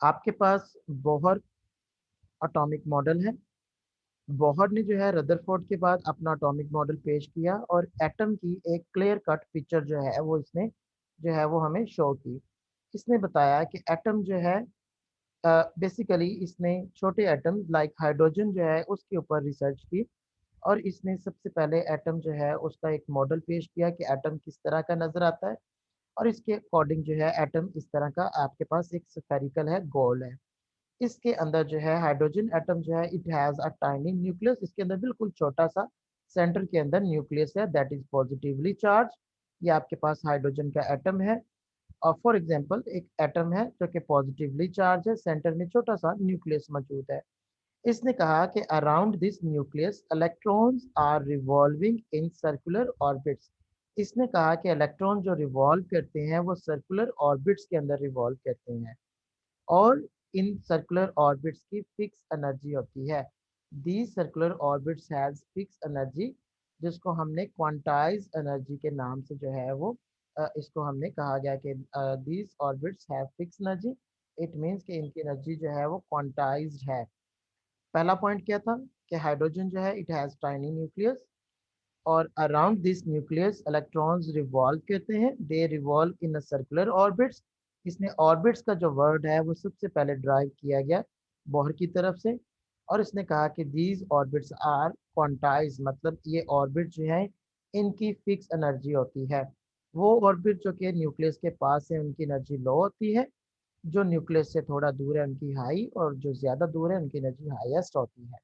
आपके पास Bohr atomic model है। Bohr ने जो है रदरफोर्ड के बाद अपना एटॉमिक मॉडल पेश किया और एटम की एक क्लियर कट पिक्चर जो है वो इसने जो है वो हमें शो की। इसने बताया कि एटम जो है बेसिकली इसने छोटे एटम लाइक हाइड्रोजन जो है उसके ऊपर रिसर्च की और इसने सबसे पहले एटम जो है उसका एक मॉडल पेश किया कि एटम किस तरह का नजर आता है और इसके अकॉर्डिंग जो है एटम इस तरह का आपके पास एक स्फेरिकल है, गोल है। इसके अंदर जो है हाइड्रोजन एटम जो है it has a tiny nucleus, इसके अंदर बिल्कुल छोटा सा सेंटर के अंदर न्यूक्लियस है दैट इज पॉजिटिवली चार्ज। ये आपके पास हाइड्रोजन का एटम है और फॉर एग्जांपल एक एटम है जो कि पॉजिटिवली चार्ज है, सेंटर में छोटा सा न्यूक्लियस मौजूद है। इसने कहा कि around this nucleus electrons are revolving in circular orbits. इसने कहा कि इलेक्ट्रॉन जो रिवॉल्व करते हैं वो सर्कुलर ऑर्बिट्स के अंदर रिवॉल्व करते हैं और इन सर्कुलर ऑर्बिट्स की फिक्स एनर्जी होती है। The circular orbits has fix energy, जिसको हमने क्वांटाइज एनर्जी के नाम से जो है वो इसको हमने कहा गया कि these orbits have fix energy. It means कि इनकी एनर्जी जो है वो क्वांटाइज्ड है। पहला पॉइंट क्या था कि हाइड्रोजन जो है इट हैज टाइनी न्यूक्लियस और around this nucleus electrons revolve कहते हैं, दे revolve in a circular orbits. इसने ऑर्बिट्स का जो वर्ड है वो सबसे पहले ड्राइव किया गया बोहर की तरफ से और इसने कहा कि दीज ऑर्बिट्स आर क्वांटाइज, मतलब ये ऑर्बिट जो है इनकी फिक्स एनर्जी होती है। वो ऑर्बिट जो कि न्यूक्लियस के पास है उनकी एनर्जी लो होती है, जो न्यूक्लियस से थोड़ा दूर है उनकी हाई और जो ज्यादा दूर है उनकी एनर्जी हाईएस्ट होती है।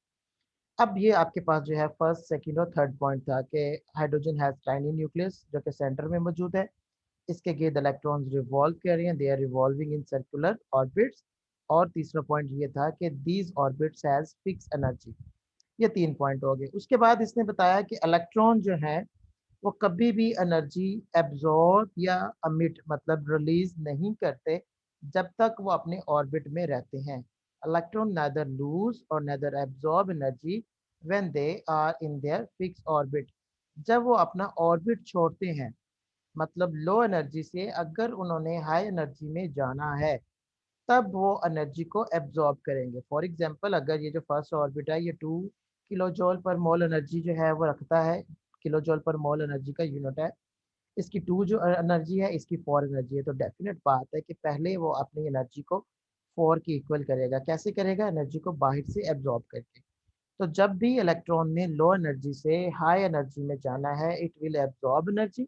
अब ये आपके पास जो है फर्स्ट सेकंड और थर्ड पॉइंट था कि हाइड्रोजन हैज टाइनी न्यूक्लियस जो कि सेंटर में मौजूद है, इसके गिर्द इलेक्ट्रॉन्स रिवॉल्व कर रहे हैं, they are revolving in circular orbits. और तीसरा पॉइंट ये था कि these orbits has fix energy. ये तीन पॉइंट हो गए। उसके बाद इसने बताया कि इलेक्ट्रॉन जो है वो कभी भी एनर्जी एब्जॉर्ब या अमिट मतलब रिलीज नहीं करते जब तक वो अपने ऑर्बिट में रहते हैं। इलेक्ट्रॉन neither लूज और neither absorb energy when they are in their fix orbit. जब वो अपना ऑर्बिट छोड़ते हैं मतलब लो एनर्जी से अगर उन्होंने हाई एनर्जी में जाना है तब वो एनर्जी को एब्जॉर्ब करेंगे। फॉर एग्जांपल अगर ये जो फर्स्ट ऑर्बिट है ये 2 किलो जॉल पर मोल एनर्जी जो है वो रखता है, किलो जॉल पर मोल एनर्जी का यूनिट है, इसकी टू जो एनर्जी है इसकी 4 एनर्जी है, तो डेफिनेट बात है कि पहले वो अपनी एनर्जी को 4 की इक्वल करेगा। कैसे करेगा? एनर्जी को बाहर से एब्जॉर्ब करके। तो जब भी इलेक्ट्रॉन ने लो एनर्जी से हाई एनर्जी में जाना है इट विल एब्जॉर्ब एनर्जी,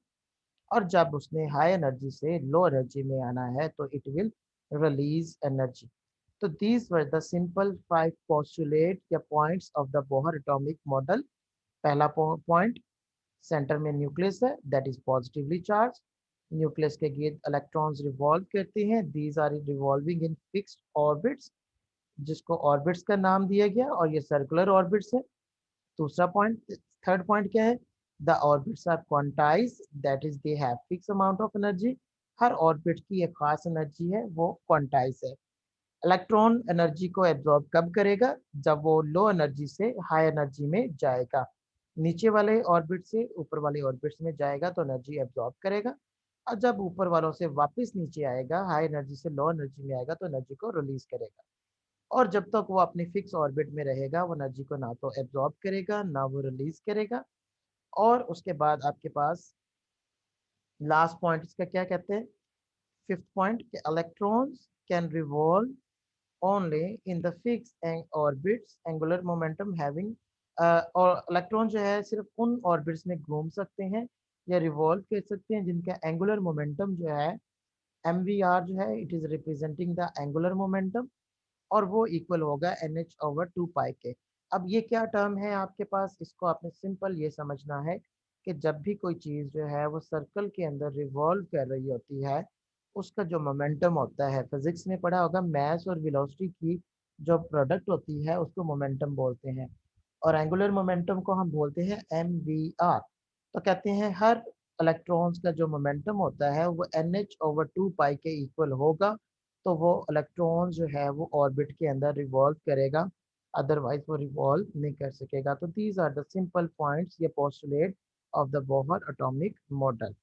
और जब उसने हाई एनर्जी से लो एनर्जी में आना है तो इट विल रिलीज एनर्जी। तो these were the simple 5 postulate या points of the Bohr atomic model. पहला पॉइंट, सेंटर में न्यूक्लियस है that is positively charge, nucleus के गिर्द इलेक्ट्रॉन्स रिवॉल्व करते हैं, these are revolving in fixed orbits, जिसको ऑर्बिट्स का नाम दिया गया और ये सर्कुलर ऑर्बिट्स है। दूसरा पॉइंट, थर्ड पॉइंट क्या है? The orbits are quantize that is they have fix amount of energy. हर ऑर्बिट की एक खास एनर्जी है वो क्वांटाइज है। इलेक्ट्रॉन एनर्जी को एब्जॉर्ब कब करेगा? जब वो लो एनर्जी से हाई एनर्जी में जाएगा। नीचे वाले ऑर्बिट से ऊपर वाले ऑर्बिट्स में जाएगा तो एनर्जी एब्जॉर्ब करेगा, और जब ऊपर वालों से वापस नीचे आएगा हाई एनर्जी से लो एनर्जी में आएगा तो एनर्जी को रिलीज करेगा। और जब तक वो अपने फिक्स ऑर्बिट में रहेगा वो एनर्जी को ना तो एब्जॉर्ब करेगा ना वो रिलीज करेगा। और उसके बाद आपके पास लास्ट पॉइंट इसका क्या कहते हैं? Fifth point, electrons can revolve only in the fixed orbits angular momentum having और इलेक्ट्रॉन जो है सिर्फ उन ऑर्बिट्स में घूम सकते हैं या रिवॉल्व कर सकते हैं जिनका एंगुलर मोमेंटम जो है एम वी आर जो है it is representing the angular momentum, और वो इक्वल होगा एन एच ओवर 2 पाई के। अब ये क्या टर्म है आपके पास, इसको आपने सिंपल ये समझना है कि जब भी कोई चीज़ जो है वो सर्कल के अंदर रिवॉल्व कर रही होती है उसका जो मोमेंटम होता है, फिजिक्स में पढ़ा होगा, मास और वेलोसिटी की जो प्रोडक्ट होती है उसको मोमेंटम बोलते हैं, और एंगुलर मोमेंटम को हम बोलते हैं एम वी आर। तो कहते हैं हर इलेक्ट्रॉन्स का जो मोमेंटम होता है वो एन एच ओवर 2 पाई के इक्वल होगा, तो वो इलेक्ट्रॉन जो है वो ऑर्बिट के अंदर रिवॉल्व करेगा, अदरवाइज वो रिवॉल्व नहीं कर सकेगा। तो these are the simple points ये postulate of the Bohr atomic model.